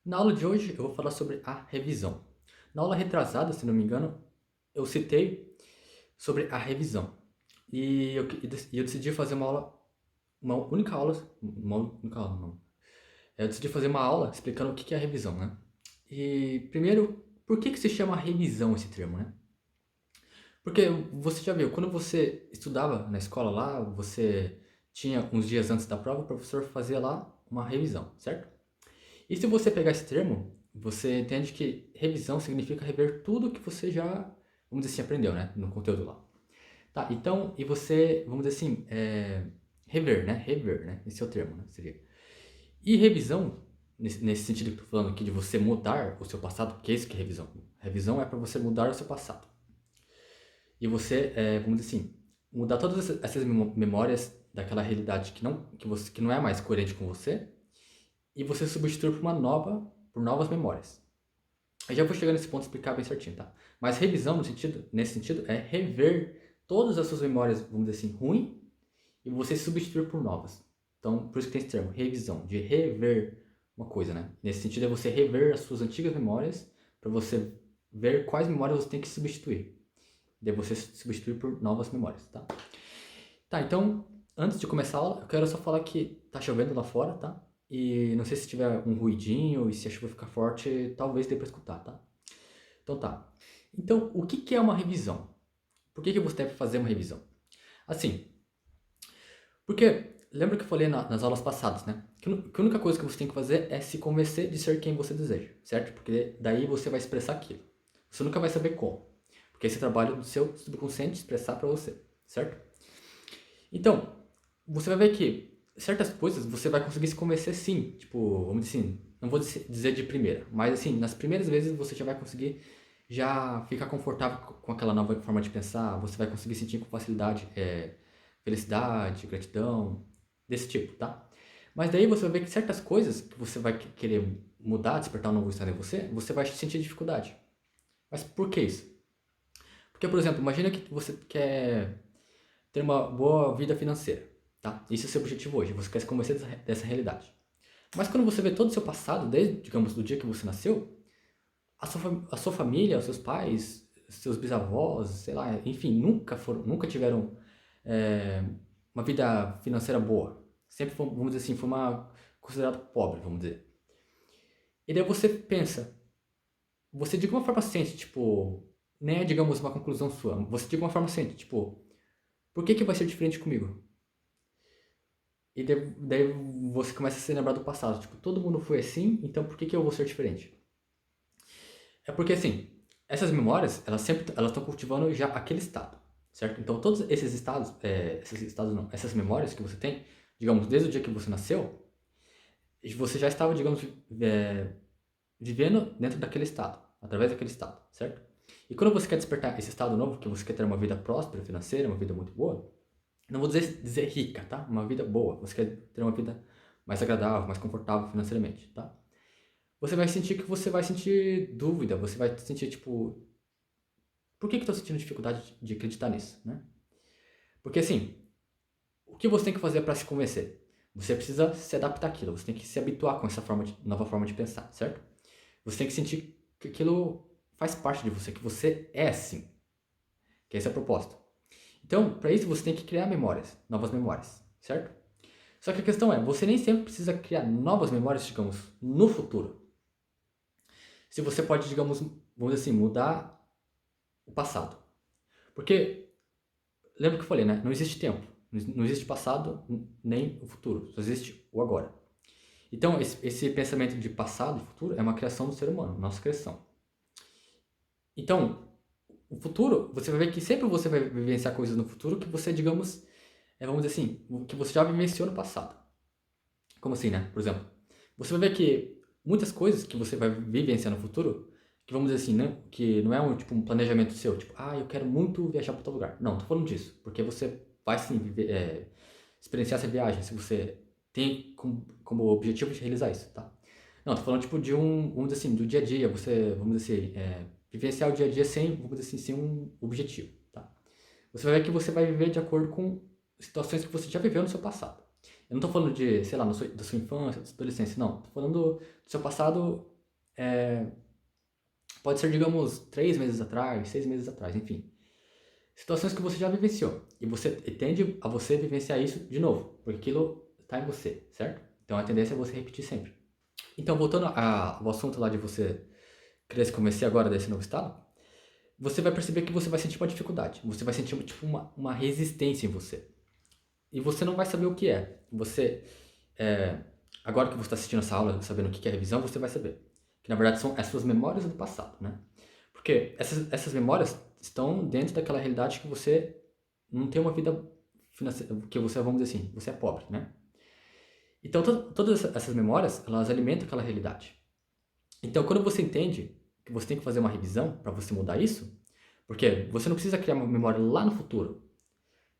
Na aula de hoje eu vou falar sobre a revisão. Na aula retrasada, se não me engano, eu citei sobre a revisão. E eu decidi fazer uma única aula não. Eu decidi fazer uma aula explicando o que é a revisão, né? E primeiro, por que se chama revisão esse termo, né? Porque você já viu, quando você estudava na escola lá, você tinha uns dias antes da prova, o professor fazia lá uma revisão, certo? E se você pegar esse termo, você entende que revisão significa rever tudo que você já, vamos dizer assim, aprendeu, né? No conteúdo lá. Tá, então, e você, vamos dizer assim, rever, né? Rever, né? Esse é o termo, né? Seria. E revisão, nesse sentido que eu tô falando aqui de você mudar o seu passado, que é isso que é revisão. Revisão é para você mudar o seu passado. E você, vamos dizer assim, mudar todas essas memórias daquela realidade que não é mais coerente com você e você substituir por novas memórias. Eu já vou chegar nesse ponto e explicar bem certinho, tá? Mas revisão, nesse sentido, é rever todas as suas memórias, vamos dizer assim, ruins, e você substituir por novas. Então, por isso que tem esse termo, revisão, de rever uma coisa, né? Nesse sentido, é você rever as suas antigas memórias para você ver quais memórias você tem que substituir. Daí você substituir por novas memórias, tá? Tá, então, antes de começar a aula, eu quero só falar que tá chovendo lá fora, tá? E não sei se tiver um ruidinho e se a chuva ficar forte, talvez dê pra escutar, tá? Então tá. Então, o que é uma revisão? Por que você deve fazer uma revisão? Assim, porque lembra que eu falei nas aulas passadas, né? Que a única coisa que você tem que fazer é se convencer de ser quem você deseja, certo? Porque daí você vai expressar aquilo. Você nunca vai saber como. Porque esse é trabalho do seu subconsciente expressar pra você, certo? Então, você vai ver que certas coisas você vai conseguir se convencer sim. Tipo, vamos dizer assim, não vou dizer de primeira, mas assim, nas primeiras vezes você já vai conseguir já ficar confortável com aquela nova forma de pensar, você vai conseguir sentir com facilidade felicidade, gratidão, desse tipo, tá? Mas daí você vai ver que certas coisas que você vai querer mudar, despertar um novo estado em você, você vai sentir dificuldade. Mas por que isso? Porque, por exemplo, imagina que você quer ter uma boa vida financeira, tá? Esse é o seu objetivo hoje, você quer se convencer dessa realidade. Mas quando você vê todo o seu passado, desde, digamos, do dia que você nasceu, a sua família, os seus pais, seus bisavós, sei lá, enfim, nunca tiveram é, uma vida financeira boa. Sempre, vamos dizer assim, foi considerado pobre, vamos dizer. E daí você pensa, você de alguma forma sente, tipo, nem é, digamos, uma conclusão sua, você de alguma forma sente, tipo, por que vai ser diferente comigo? E daí você começa a se lembrar do passado. Tipo, todo mundo foi assim, então por que eu vou ser diferente? É porque assim, essas memórias, elas estão cultivando já aquele estado, certo? Então todos esses estados não, essas memórias que você tem, digamos, desde o dia que você nasceu, você já estava, digamos, vivendo dentro daquele estado, através daquele estado, certo? E quando você quer despertar esse estado novo, que você quer ter uma vida próspera, financeira, uma vida muito boa, não vou dizer rica, tá? Uma vida boa. Você quer ter uma vida mais agradável, mais confortável financeiramente, tá? Você vai sentir que você vai sentir dúvida, você vai sentir tipo, por que eu tô sentindo dificuldade de acreditar nisso, né? Porque assim, o que você tem que fazer para se convencer? Você precisa se adaptar àquilo, você tem que se habituar com essa nova forma de pensar, certo? Você tem que sentir que aquilo faz parte de você, que você é assim, que essa é a proposta. Então, para isso você tem que criar memórias, novas memórias, certo? Só que a questão é, você nem sempre precisa criar novas memórias, digamos, no futuro. Se você pode, digamos, vamos dizer assim, mudar o passado. Porque, lembra que eu falei, né? Não existe tempo. Não existe passado nem o futuro. Só existe o agora. Então, esse pensamento de passado e futuro é uma criação do ser humano, nossa criação. Então, o futuro, você vai ver que sempre você vai vivenciar coisas no futuro que você, digamos, vamos dizer assim, que você já vivenciou no passado. Como assim, né? Por exemplo, você vai ver que muitas coisas que você vai vivenciar no futuro, que vamos dizer assim, né? Que não é um planejamento seu, tipo, eu quero muito viajar para tal lugar. Não, tô falando disso, porque você vai sim experienciar essa viagem, se você tem como objetivo de realizar isso, tá? Não, tô falando tipo vamos dizer assim, do dia a dia, vamos dizer assim, vivenciar o dia a dia sem, vamos dizer assim, sem um objetivo, tá? Você vai ver que você vai viver de acordo com situações que você já viveu no seu passado. Eu não estou falando de, sei lá, da sua infância, da sua adolescência, não. Estou falando do seu passado Pode ser, digamos, 3 meses atrás, 6 meses atrás, enfim. Situações que você já vivenciou. E você tende a você vivenciar isso de novo, porque aquilo está em você, certo? Então a tendência é você repetir sempre. Então, voltando ao assunto lá de você querer se convencer agora desse novo estado, você vai perceber que você vai sentir uma dificuldade. Você vai sentir tipo uma resistência em você. E você não vai saber o que é. Agora que você está assistindo essa aula, sabendo o que é revisão, você vai saber. Que na verdade são as suas memórias do passado, né? Porque essas memórias estão dentro daquela realidade que você não tem uma vida financeira, que você, vamos dizer assim, você é pobre, né? Então, todas essas memórias, elas alimentam aquela realidade. Então, quando você entende que você tem que fazer uma revisão para você mudar isso, porque você não precisa criar uma memória lá no futuro.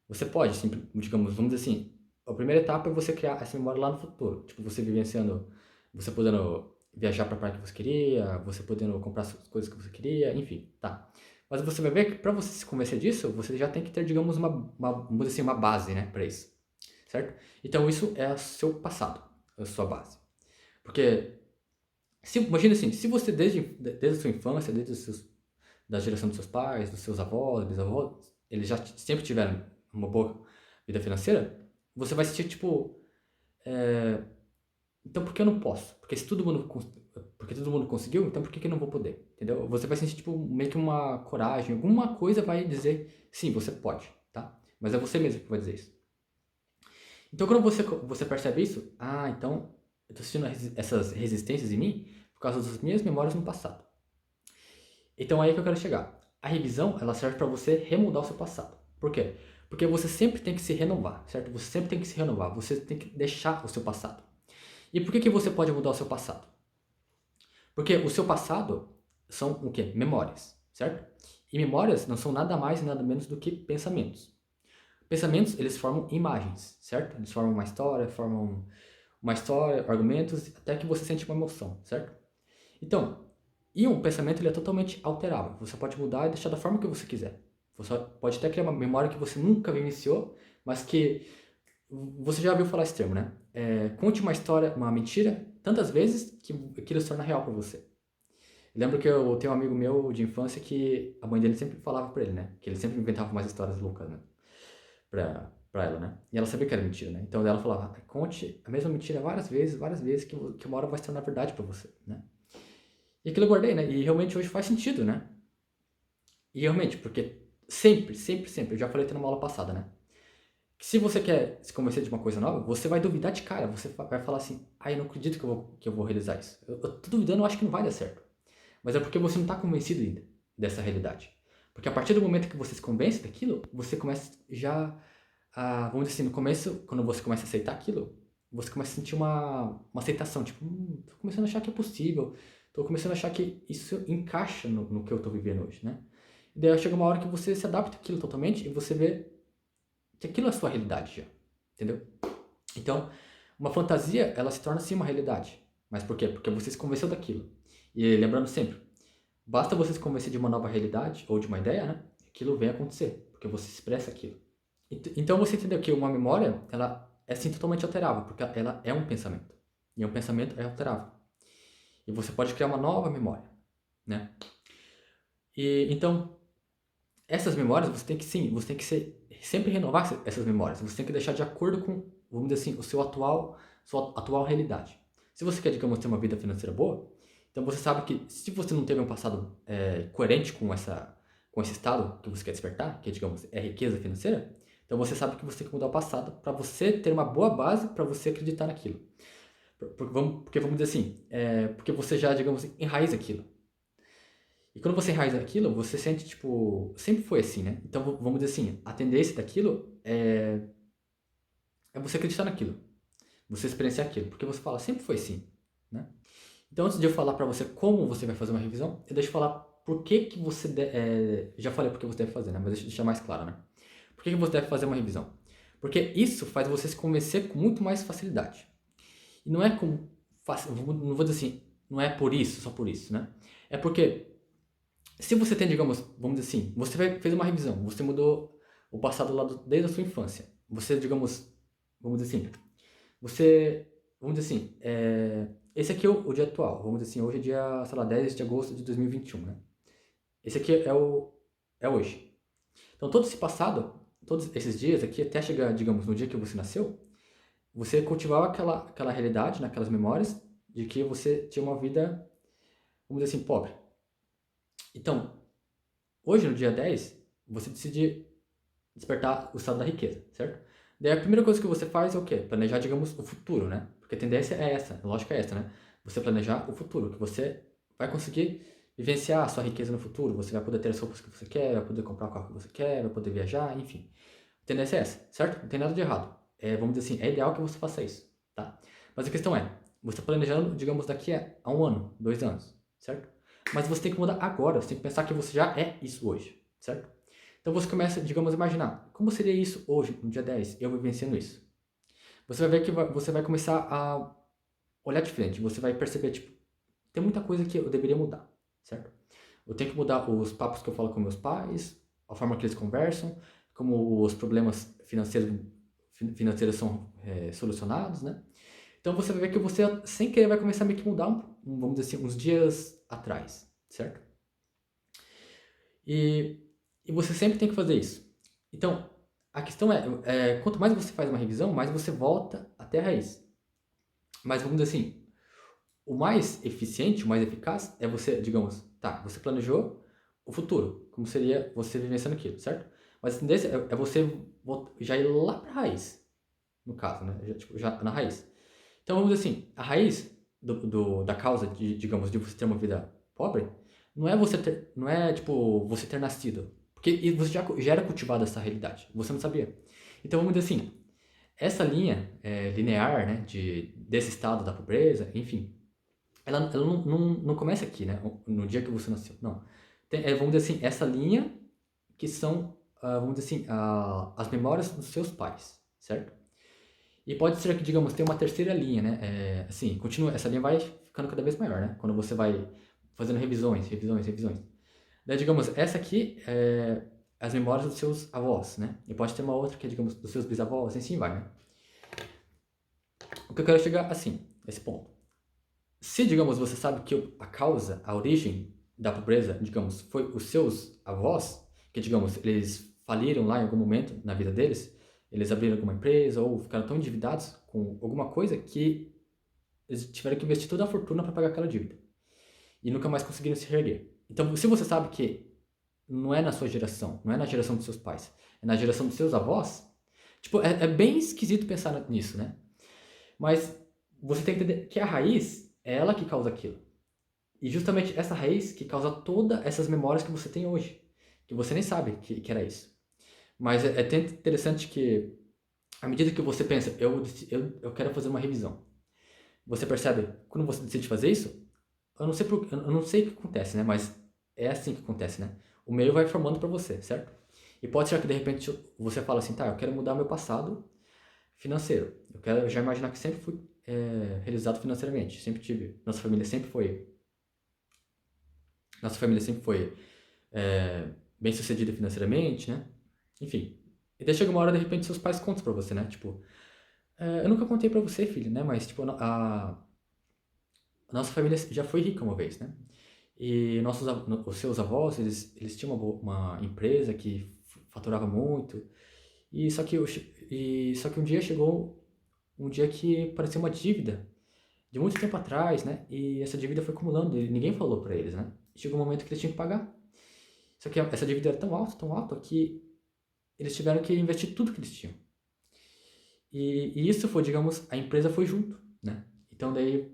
Você pode, digamos, vamos dizer assim, a primeira etapa é você criar essa memória lá no futuro. Tipo, você vivenciando, você podendo viajar para a praia que você queria, você podendo comprar as coisas que você queria, enfim, tá. Mas você vai ver que para você se convencer disso, você já tem que ter, digamos, vamos dizer assim, uma base, né, para isso, certo? Então isso é o seu passado, a sua base. Porque, imagina assim, se você desde a sua infância, da geração dos seus pais, dos seus avós, bisavós, eles já sempre tiveram uma boa vida financeira, você vai sentir tipo, então por que eu não posso? Porque todo mundo conseguiu, então por que eu não vou poder? Entendeu? Você vai sentir tipo meio que uma coragem, alguma coisa vai dizer, sim, você pode, tá? Mas é você mesmo que vai dizer isso. Então quando você percebe isso, então eu tô sentindo essas resistências em mim por causa das minhas memórias no passado. Então é aí que eu quero chegar. A revisão, ela serve para você remoldar o seu passado. Por quê? Porque você sempre tem que se renovar, certo? Você sempre tem que se renovar, você tem que deixar o seu passado. E por que você pode mudar o seu passado? Porque o seu passado são o quê? Memórias, certo? E memórias não são nada mais e nada menos do que pensamentos. Pensamentos, eles formam imagens, certo? Eles formam uma história, argumentos, até que você sente uma emoção, certo? Então, e um pensamento ele é totalmente alterável. Você pode mudar e deixar da forma que você quiser. Você pode até criar uma memória que você nunca vivenciou, mas que você já ouviu falar esse termo, né? Conte uma história, uma mentira, tantas vezes que aquilo se torna real para você. Eu lembro que eu tenho um amigo meu de infância que a mãe dele sempre falava pra ele, né? Que ele sempre inventava umas histórias loucas, né? Pra ela, né? E ela sabia que era mentira, né? Então ela falava, conte a mesma mentira várias vezes, que uma hora vai se tornar verdade pra você, né? E aquilo eu guardei, né? E realmente hoje faz sentido, né? E realmente, porque sempre, eu já falei até numa aula passada, né? Que se você quer se convencer de uma coisa nova, você vai duvidar de cara. Você vai falar assim, eu não acredito que eu vou realizar isso. Eu tô duvidando, eu acho que não vai dar certo. Mas é porque você não tá convencido ainda dessa realidade. Porque a partir do momento que você se convence daquilo, você começa já a, vamos dizer assim, no começo, quando você começa a aceitar aquilo, você começa a sentir uma aceitação. Tipo, tô começando a achar que é possível. Tô começando a achar que isso encaixa no que eu tô vivendo hoje, né? E daí chega uma hora que você se adapta àquilo totalmente e você vê que aquilo é a sua realidade já, entendeu? Então, uma fantasia, ela se torna sim uma realidade. Mas por quê? Porque você se convenceu daquilo. E lembrando sempre, basta você se convencer de uma nova realidade ou de uma ideia, né? Aquilo vem acontecer, porque você expressa aquilo. Então você entendeu que uma memória, ela é sim totalmente alterável, porque ela é um pensamento. E um pensamento é alterável. E você pode criar uma nova memória, né? E então, essas memórias você tem que sempre renovar essas memórias. Você tem que deixar de acordo com, vamos dizer assim, sua atual realidade. Se você quer, digamos, ter uma vida financeira boa, então você sabe que se você não teve um passado coerente com esse estado que você quer despertar, que digamos é riqueza financeira, então você sabe que você tem que mudar o passado para você ter uma boa base para você acreditar naquilo. Porque vamos dizer assim, porque você já, digamos, enraiza aquilo. E quando você enraiza aquilo, você sente, tipo, sempre foi assim, né? Então, vamos dizer assim, a tendência daquilo é você acreditar naquilo. Você experienciar aquilo. Porque você fala, sempre foi assim, né? Então, antes de eu falar pra você como você vai fazer uma revisão, eu deixo eu falar por que que você... já falei por que você deve fazer, né? Mas deixa eu deixar mais claro, né? Por que que você deve fazer uma revisão? Porque isso faz você se convencer com muito mais facilidade. E não é com... Não vou dizer assim, não é por isso, só por isso, né? É porque se você tem, digamos, vamos dizer assim, fez uma revisão, você mudou o passado lá desde a sua infância. Você, digamos, vamos dizer assim, você, vamos dizer assim, esse aqui é o dia atual, vamos dizer assim, hoje é dia, sei lá, 10 de agosto de 2021, né? Esse aqui é hoje. Então, todo esse passado, todos esses dias aqui, até chegar, digamos, no dia que você nasceu, você cultivava aquela realidade, naquelas memórias, de que você tinha uma vida, vamos dizer assim, pobre. Então, hoje, no dia 10, você decide despertar o estado da riqueza, certo? Daí a primeira coisa que você faz é o quê? Planejar, digamos, o futuro, né? Porque a tendência é essa, a lógica é essa, né? Você planejar o futuro, que você vai conseguir vivenciar a sua riqueza no futuro, você vai poder ter as roupas que você quer, vai poder comprar o carro que você quer, vai poder viajar, enfim. A tendência é essa, certo? Não tem nada de errado. Vamos dizer assim, é ideal que você faça isso, tá? Mas a questão é, você está planejando, digamos, daqui a 1 ano, 2 anos, certo? Mas você tem que mudar agora, você tem que pensar que você já é isso hoje, certo? Então você começa, digamos, a imaginar, como seria isso hoje, no dia 10, eu vivenciando isso? Você vai ver que você vai começar a olhar diferente, você vai perceber, tipo, tem muita coisa que eu deveria mudar, certo? Eu tenho que mudar os papos que eu falo com meus pais, a forma que eles conversam, como os problemas financeiros são solucionados, né? Então você vai ver que você, sem querer, vai começar a meio que mudar, vamos dizer assim, uns dias atrás, certo? E, e você sempre tem que fazer isso. Então, a questão quanto mais você faz uma revisão, mais você volta até a raiz. Mas vamos dizer assim, o mais eficiente, o mais eficaz é você, digamos, tá, você planejou o futuro, como seria você vivenciando aquilo, certo? Mas a tendência é você já ir lá para a raiz, no caso, né? Já na raiz. Então vamos dizer assim, a raiz da causa de, digamos, de você ter uma vida pobre, não é tipo você ter nascido, porque você já era cultivado essa realidade, você não sabia. Então vamos dizer assim, essa linha linear, né, desse estado da pobreza, enfim, ela não começa aqui, né, no dia que você nasceu, não. Vamos dizer assim, essa linha que são, vamos dizer assim, as memórias dos seus pais, certo? E pode ser que, digamos, tenha uma terceira linha, né? Assim, continua, essa linha vai ficando cada vez maior, né? Quando você vai fazendo revisões. Daí, digamos, essa aqui é as memórias dos seus avós, né? E pode ter uma outra que é, digamos, dos seus bisavós, assim vai, né? O que eu quero chegar, assim, nesse ponto. Se, digamos, você sabe que a causa, a origem da pobreza, digamos, foi os seus avós, que, digamos, eles faliram lá em algum momento na vida deles, eles abriram alguma empresa ou ficaram tão endividados com alguma coisa que eles tiveram que investir toda a fortuna para pagar aquela dívida. E nunca mais conseguiram se reerguer. Então, se você sabe que não é na sua geração, não é na geração dos seus pais, é na geração dos seus avós, tipo, é bem esquisito pensar nisso, né? Mas você tem que entender que a raiz é ela que causa aquilo. E justamente essa raiz que causa todas essas memórias que você tem hoje. Que você nem sabe que era isso. Mas é até interessante que, à medida que você pensa, eu quero fazer uma revisão. Você percebe, quando você decide fazer isso, eu não sei o que acontece, né? Mas é assim que acontece, né? O meio vai formando para você, certo? E pode ser que de repente você fala assim, tá, eu quero mudar meu passado financeiro. Eu quero já imaginar que sempre fui realizado financeiramente. Sempre tive. Nossa família sempre foi bem sucedida financeiramente, né? Enfim. E daí chega uma hora, de repente, seus pais contam pra você, né? Tipo, eu nunca contei pra você, filho, né? Mas, tipo, a nossa família já foi rica uma vez, né? E os seus avós, eles tinham uma empresa que faturava muito. E só que, só que um dia chegou um dia que parecia uma dívida de muito tempo atrás, né? E essa dívida foi acumulando e ninguém falou pra eles, né? E chegou um momento que eles tinham que pagar. Só que essa dívida era tão alta que eles tiveram que investir tudo que eles tinham. E isso foi, digamos, a empresa foi junto, né? Então daí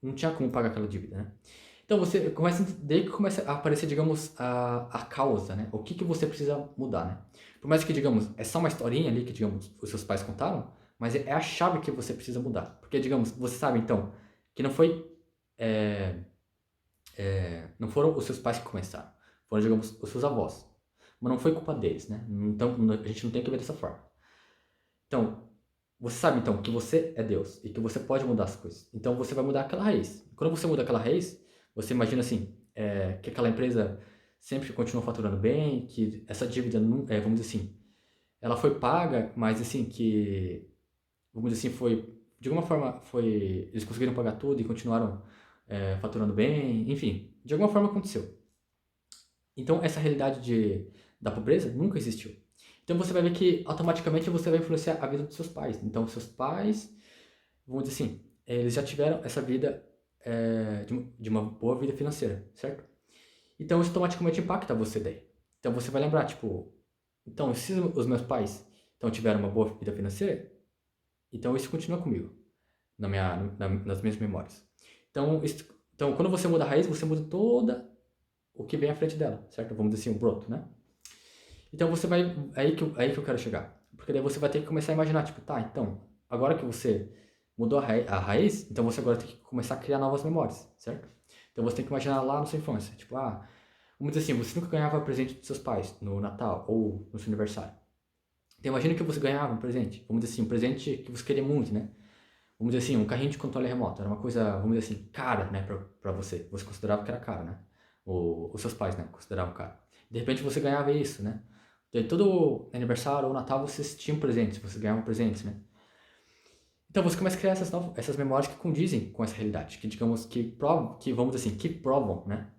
não tinha como pagar aquela dívida, né? Então você começa, daí que começa a aparecer, digamos, a causa, né? O que você precisa mudar, né? Por mais que, digamos, é só uma historinha ali que, digamos, os seus pais contaram, mas é a chave que você precisa mudar. Porque, digamos, você sabe, então, que não foi, é, não foram os seus pais que começaram. Foram, digamos, os seus avós. Mas não foi culpa deles, né? Então, a gente não tem que ver dessa forma. Então, você sabe, então, que você é Deus e que você pode mudar as coisas. Então, você vai mudar aquela raiz. Quando você muda aquela raiz, você imagina assim, que aquela empresa sempre continuou faturando bem, que essa dívida, vamos dizer assim, ela foi paga, mas assim, que, vamos dizer assim, foi de alguma forma eles conseguiram pagar tudo e continuaram faturando bem, enfim, de alguma forma aconteceu. Então essa realidade da pobreza nunca existiu. Então você vai ver que automaticamente você vai influenciar a vida dos seus pais. Então seus pais, vamos dizer assim, eles já tiveram essa vida de uma boa vida financeira, certo? Então isso automaticamente impacta você daí. Então você vai lembrar, tipo, então se os meus pais então tiveram uma boa vida financeira, então isso continua comigo, nas minhas memórias. Então quando você muda a raiz, você muda toda o que vem à frente dela, certo? Vamos dizer assim, o broto, né? Então você vai. Aí que eu quero chegar. Porque daí você vai ter que começar a imaginar, tipo, tá, então, agora que você mudou a raiz, então você agora tem que começar a criar novas memórias, certo? Então você tem que imaginar lá na sua infância, tipo, vamos dizer assim, você nunca ganhava presente dos seus pais no Natal ou no seu aniversário. Então imagina que você ganhava um presente, vamos dizer assim, um presente que você queria muito, né? Vamos dizer assim, um carrinho de controle remoto, era uma coisa, vamos dizer assim, cara, né, pra você. Você considerava que era caro, né? Os seus pais, né, consideravam caro. De repente você ganhava isso, né? Daí todo aniversário ou Natal vocês tinham presentes, vocês ganhavam presentes, né? Então você começa a criar essas memórias que condizem com essa realidade, que digamos que provam, que vamos dizer assim, que provam, né?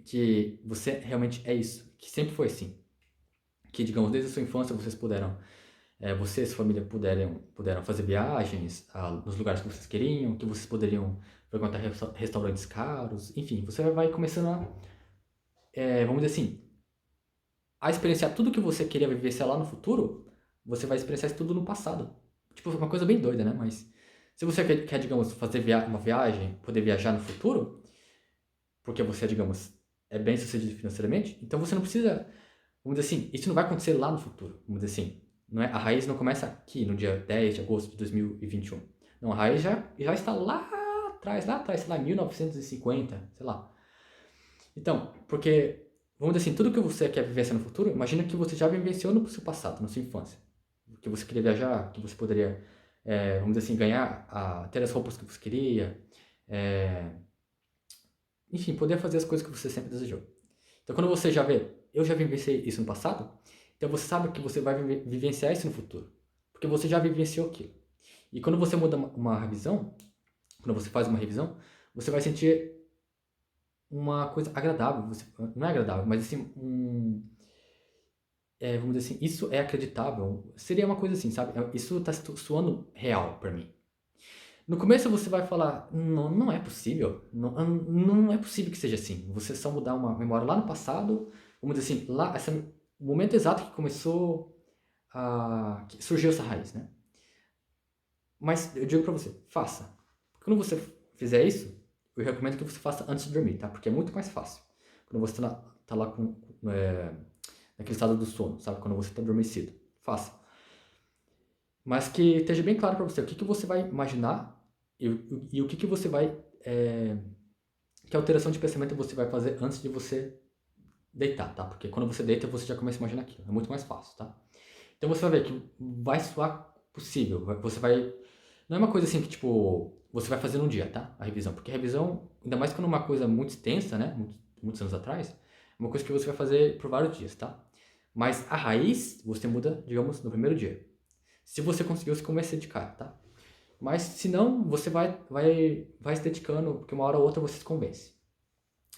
Que você realmente é isso, que sempre foi assim. Que digamos desde a sua infância vocês puderam, você e sua família puderam fazer viagens nos lugares que vocês queriam, que vocês poderiam frequentar restaurantes caros, enfim, você vai começando vamos dizer assim, a experienciar tudo que você queria vivenciar lá no futuro, você vai experienciar isso tudo no passado. Tipo, uma coisa bem doida, né? Mas se você quer digamos, fazer uma viagem, poder viajar no futuro, porque você, digamos, é bem sucedido financeiramente, então você não precisa, vamos dizer assim, isso não vai acontecer lá no futuro, vamos dizer assim. Não é, a raiz não começa aqui, no dia 10 de agosto de 2021. Não, a raiz já está lá atrás, sei lá, 1950, sei lá. Então, porque, vamos dizer assim, tudo que você quer vivenciar no futuro, imagina que você já vivenciou no seu passado, na sua infância. Que você queria viajar, que você poderia, vamos dizer assim, ganhar, ter as roupas que você queria, é, enfim, poder fazer as coisas que você sempre desejou. Então, quando você já vê, eu já vivenciei isso no passado, então você sabe que você vai vivenciar isso no futuro, porque você já vivenciou aquilo. E quando você muda uma revisão, quando você faz uma revisão, você vai sentir uma coisa agradável, não é agradável, mas assim, vamos dizer assim, isso é acreditável. Seria uma coisa assim, sabe? Isso tá soando real pra mim. No começo você vai falar, não, não é possível, não é possível que seja assim. Você só mudar uma memória lá no passado, vamos dizer assim, o momento exato que começou que surgiu essa raiz, né? Mas eu digo pra você, faça. Quando você fizer isso, eu recomendo que você faça antes de dormir, tá? Porque é muito mais fácil. Quando você tá lá naquele estado do sono, sabe? Quando você tá adormecido. Faça. Mas que esteja bem claro para você o que você vai imaginar e o que você vai. Que alteração de pensamento você vai fazer antes de você deitar, tá? Porque quando você deita, você já começa a imaginar aquilo. É muito mais fácil, tá? Então você vai ver que vai soar possível. Você vai. Não é uma coisa assim que, tipo, você vai fazer num dia, tá? A revisão. Porque a revisão, ainda mais quando é uma coisa muito extensa, né? Muitos anos atrás, é uma coisa que você vai fazer por vários dias, tá? Mas a raiz você muda, digamos, no primeiro dia. Se você conseguiu, você começa a dedicar, tá? Mas se não, você vai se dedicando, porque uma hora ou outra você se convence.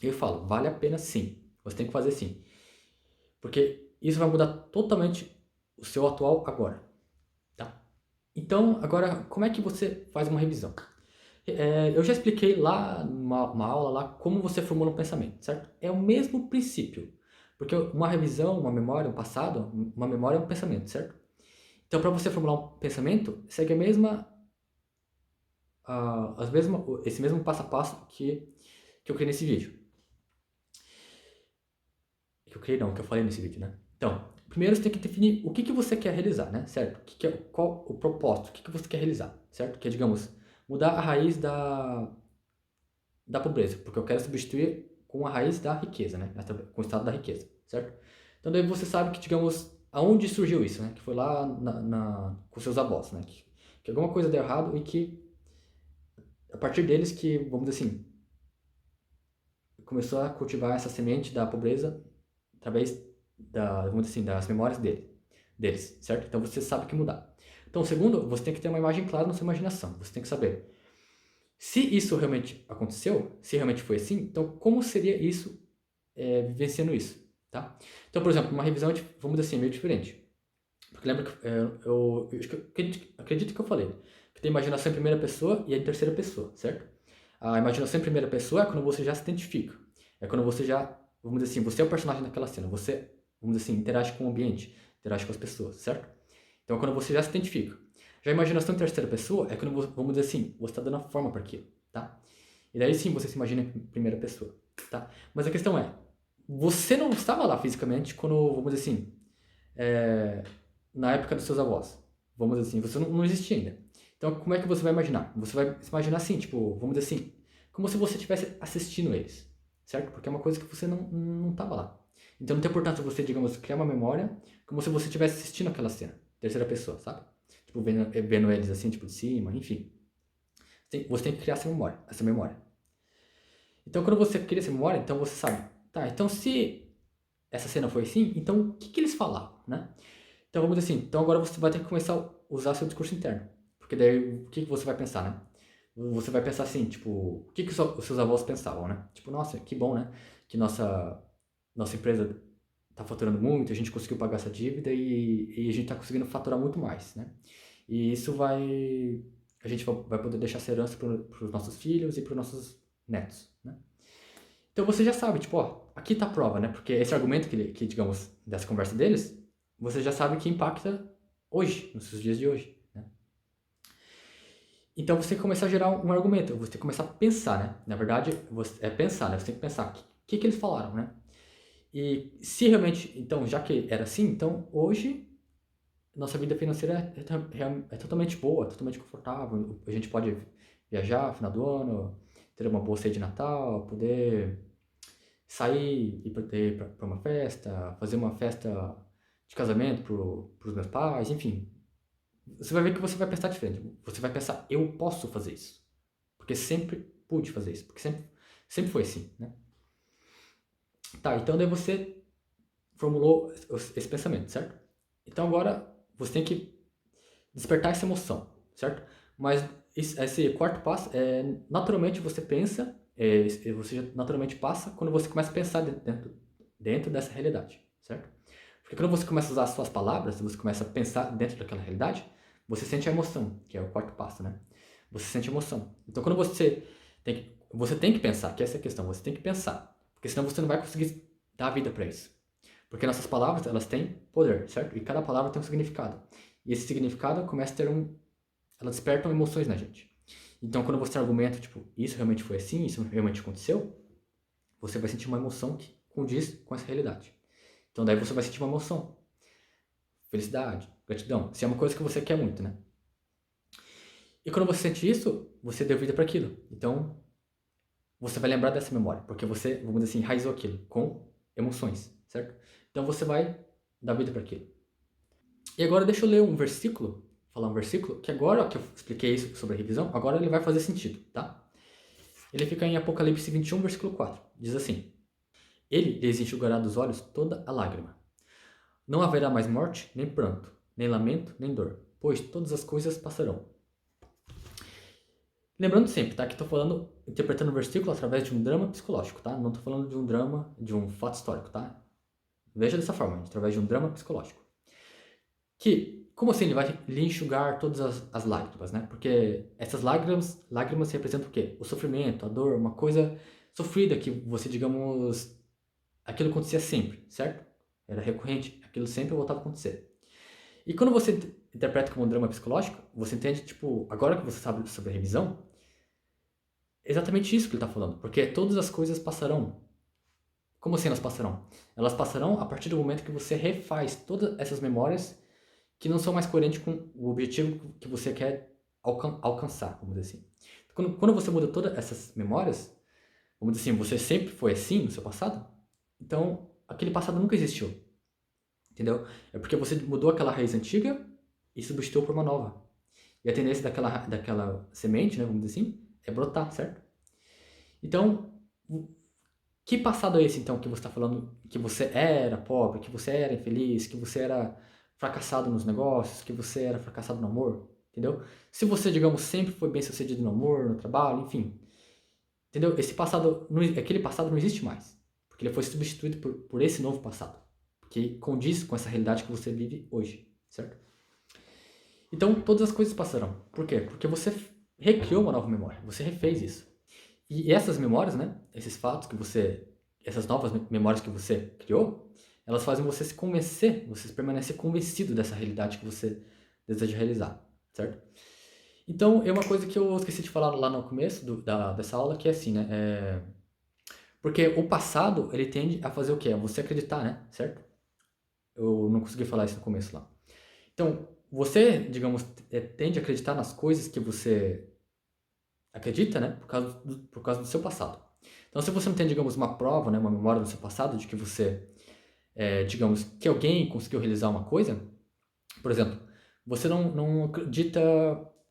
Eu falo, vale a pena sim. Você tem que fazer sim. Porque isso vai mudar totalmente o seu atual agora, tá? Então, agora, como é que você faz uma revisão? Eu já expliquei lá numa aula lá como você formula um pensamento, certo? É o mesmo princípio. Porque uma revisão, uma memória, um passado, uma memória é um pensamento, certo? Então, para você formular um pensamento, segue esse mesmo passo a passo que eu criei nesse vídeo. Que eu criei não, que eu falei nesse vídeo, né? Então, primeiro você tem que definir o que você quer realizar, né? Certo? Qual o propósito, o que você quer realizar, certo? Que é, digamos, mudar a raiz da pobreza, porque eu quero substituir com a raiz da riqueza, né? Com o estado da riqueza, certo? Então daí você sabe que, digamos, aonde surgiu isso, né? Que foi lá com seus avós, né? Que alguma coisa deu errado e que a partir deles que, vamos dizer assim, começou a cultivar essa semente da pobreza através vamos dizer assim, das memórias deles, certo? Então você sabe que mudar. Então, segundo, você tem que ter uma imagem clara na sua imaginação. Você tem que saber se isso realmente aconteceu, se realmente foi assim, então como seria isso vivenciando isso, tá? Então, por exemplo, uma revisão, vamos dizer assim, é meio diferente. Porque lembra que eu acho que acredito que eu falei que tem imaginação em primeira pessoa e em terceira pessoa, certo? A imaginação em primeira pessoa é quando você já se identifica. É quando você já, vamos dizer assim, você é o personagem daquela cena. Você, vamos dizer assim, interage com o ambiente, interage com as pessoas, certo? Então é quando você já se identifica. Já a imaginação em terceira pessoa é quando, vamos dizer assim, você está dando a forma para aquilo, tá? E daí sim você se imagina em primeira pessoa, tá? Mas a questão é, você não estava lá fisicamente quando, vamos dizer assim, é, na época dos seus avós. Vamos dizer assim, você não existia ainda. Então, como é que você vai imaginar? Você vai se imaginar assim, tipo, vamos dizer assim, como se você estivesse assistindo eles, certo? Porque é uma coisa que você não estava lá. Então, não tem importância você, digamos, criar uma memória como se você estivesse assistindo aquela cena, terceira pessoa, sabe? Tipo, vendo eles assim, tipo, de cima, enfim. Você tem que criar essa memória, essa memória. Então, quando você cria essa memória, então você sabe, tá, então se essa cena foi assim, então o que eles falavam, né? Então vamos dizer assim, então agora você vai ter que começar a usar seu discurso interno. Porque daí o que você vai pensar, né? Você vai pensar assim, tipo, o que os seus avós pensavam, né? Tipo, nossa, que bom, né? Que nossa empresa tá faturando muito, a gente conseguiu pagar essa dívida e a gente tá conseguindo faturar muito mais, né? E isso a gente vai poder deixar essa herança para os nossos filhos e para os nossos netos, né? Então você já sabe, tipo, ó, aqui tá a prova, né? Porque esse argumento digamos, dessa conversa deles, você já sabe que impacta hoje, nos seus dias de hoje, né? Então você tem que começar a gerar um argumento, você tem que começar a pensar, né? Na verdade, é pensar, né? Você tem que pensar o que eles falaram, né? E se realmente, então, já que era assim, então hoje nossa vida financeira é totalmente boa, totalmente confortável. A gente pode viajar no final do ano, ter uma boa ceia de Natal, poder sair e ir para uma festa, fazer uma festa de casamento para os meus pais, enfim. Você vai ver que você vai pensar diferente. Você vai pensar, eu posso fazer isso. Porque sempre pude fazer isso. Porque sempre foi assim, né? Tá, então daí você formulou esse pensamento, certo? Então agora você tem que despertar essa emoção, certo? Mas esse quarto passo é naturalmente você pensa, você naturalmente passa quando você começa a pensar dentro dessa realidade, certo? Porque quando você começa a usar as suas palavras, você começa a pensar dentro daquela realidade, você sente a emoção, que é o quarto passo, né? Você sente emoção. Então quando você tem que pensar, que essa é a questão, você tem que pensar, porque senão você não vai conseguir dar vida para isso. Porque nossas palavras, elas têm poder, certo? E cada palavra tem um significado. E esse significado começa a ter elas despertam emoções na gente. Então, quando você argumenta, tipo, isso realmente foi assim, isso realmente aconteceu, você vai sentir uma emoção que condiz com essa realidade. Então, daí você vai sentir uma emoção. Felicidade, gratidão. Se é uma coisa que você quer muito, né? E quando você sente isso, você deu vida para aquilo. Então, você vai lembrar dessa memória, porque você, vamos dizer assim, enraizou aquilo com emoções, certo? Então, você vai dar vida para aquilo. E agora deixa eu ler um versículo, falar um versículo, que agora que eu expliquei isso sobre a revisão, agora ele vai fazer sentido, tá? Ele fica em Apocalipse 21, versículo 4. Diz assim: Ele lhes enxugará dos olhos toda a lágrima. Não haverá mais morte, nem pranto, nem lamento, nem dor, pois todas as coisas passarão. Lembrando sempre, tá? Que estou falando, interpretando o versículo através de um drama psicológico, tá? Não estou falando de um drama, de um fato histórico, tá? Veja dessa forma, através de um drama psicológico. Que, como assim ele vai lhe enxugar todas as lágrimas, né? Porque essas lágrimas representam o quê? O sofrimento, a dor, uma coisa sofrida que você, digamos, aquilo acontecia sempre, certo? Era recorrente, aquilo sempre voltava a acontecer. E quando você interpreta como um drama psicológico, você entende, tipo, agora que você sabe sobre a revisão, é exatamente isso que ele está falando, porque todas as coisas passarão. Como assim elas passarão? Elas passarão a partir do momento que você refaz todas essas memórias que não são mais coerentes com o objetivo que você quer alcançar, vamos dizer assim. Quando você muda todas essas memórias, vamos dizer assim, você sempre foi assim no seu passado, então aquele passado nunca existiu, entendeu? É porque você mudou aquela raiz antiga e substituiu por uma nova. E a tendência daquela semente, né, vamos dizer assim, é brotar, certo? Então, que passado é esse, então, que você está falando que você era pobre, que você era infeliz, que você era fracassado nos negócios, que você era fracassado no amor, entendeu? Se você, digamos, sempre foi bem sucedido no amor, no trabalho, enfim, entendeu? Esse passado, aquele passado não existe mais, porque ele foi substituído por esse novo passado, que condiz com essa realidade que você vive hoje, certo? Então, todas as coisas passarão. Por quê? Porque você recriou uma nova memória, você refez isso. E essas memórias, né, esses fatos que você, essas novas memórias que você criou, elas fazem você se convencer, você permanecer convencido dessa realidade que você deseja realizar, certo? Então, é uma coisa que eu esqueci de falar lá no começo dessa aula, que é assim, né, porque o passado, ele tende a fazer o quê? A você acreditar, né, certo? Eu não consegui falar isso no começo lá. Então, você, digamos, tende a acreditar nas coisas que você acredita, né, por causa do seu passado. Então, se você não tem, digamos, uma prova, né, uma memória do seu passado de que você, digamos, que alguém conseguiu realizar uma coisa, por exemplo, você não acredita,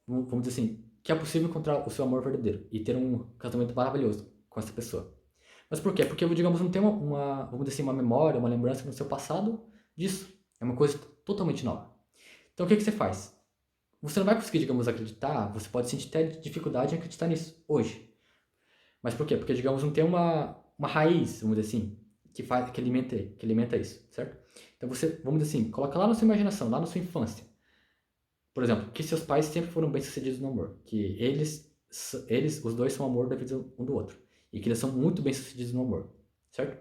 vamos dizer assim, que é possível encontrar o seu amor verdadeiro e ter um casamento maravilhoso com essa pessoa. Mas por quê? Porque, digamos, não tem vamos dizer assim, uma memória, uma lembrança no seu passado disso. É uma coisa totalmente nova. Então, o que você faz? Você não vai conseguir, digamos, acreditar, você pode sentir até dificuldade em acreditar nisso hoje. Mas por quê? Porque, digamos, não tem uma raiz, vamos dizer assim, que alimenta isso, certo? Então você, vamos dizer assim, coloca lá na sua imaginação, lá na sua infância. Por exemplo, que seus pais sempre foram bem-sucedidos no amor. Que os dois são amor da vida um do outro. E que eles são muito bem-sucedidos no amor, certo?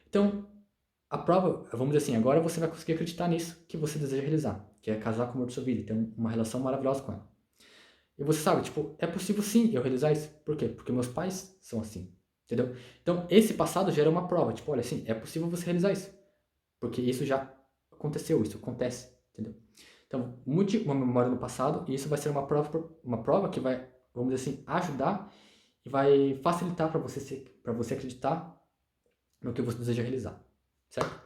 Então, a prova, vamos dizer assim, agora você vai conseguir acreditar nisso que você deseja realizar. Que é casar com o amor da sua vida e ter uma relação maravilhosa com ela. E você sabe, tipo, é possível sim eu realizar isso. Por quê? Porque meus pais são assim. Entendeu? Então, esse passado gera uma prova. Tipo, olha, sim, é possível você realizar isso. Porque isso já aconteceu, isso acontece. Entendeu? Então, mude uma memória no passado e isso vai ser uma prova que vai, vamos dizer assim, ajudar e vai facilitar para você acreditar no que você deseja realizar. Certo?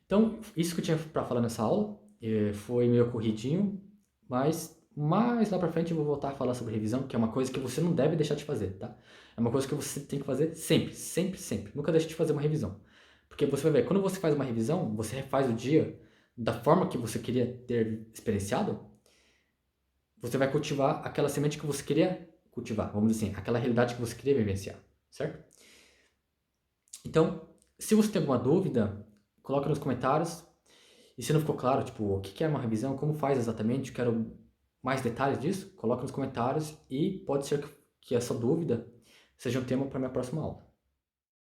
Então, isso que eu tinha para falar nessa aula foi meio corridinho, mas mais lá para frente eu vou voltar a falar sobre revisão, que é uma coisa que você não deve deixar de fazer, tá? É uma coisa que você tem que fazer sempre, sempre, sempre. Nunca deixe de fazer uma revisão. Porque você vai ver, quando você faz uma revisão, você refaz o dia da forma que você queria ter experienciado, você vai cultivar aquela semente que você queria cultivar, vamos dizer assim, aquela realidade que você queria vivenciar, certo? Então, se você tem alguma dúvida, coloque nos comentários. E se não ficou claro, tipo, o que é uma revisão, como faz exatamente, quero mais detalhes disso, coloque nos comentários e pode ser que essa dúvida seja um tema para minha próxima aula.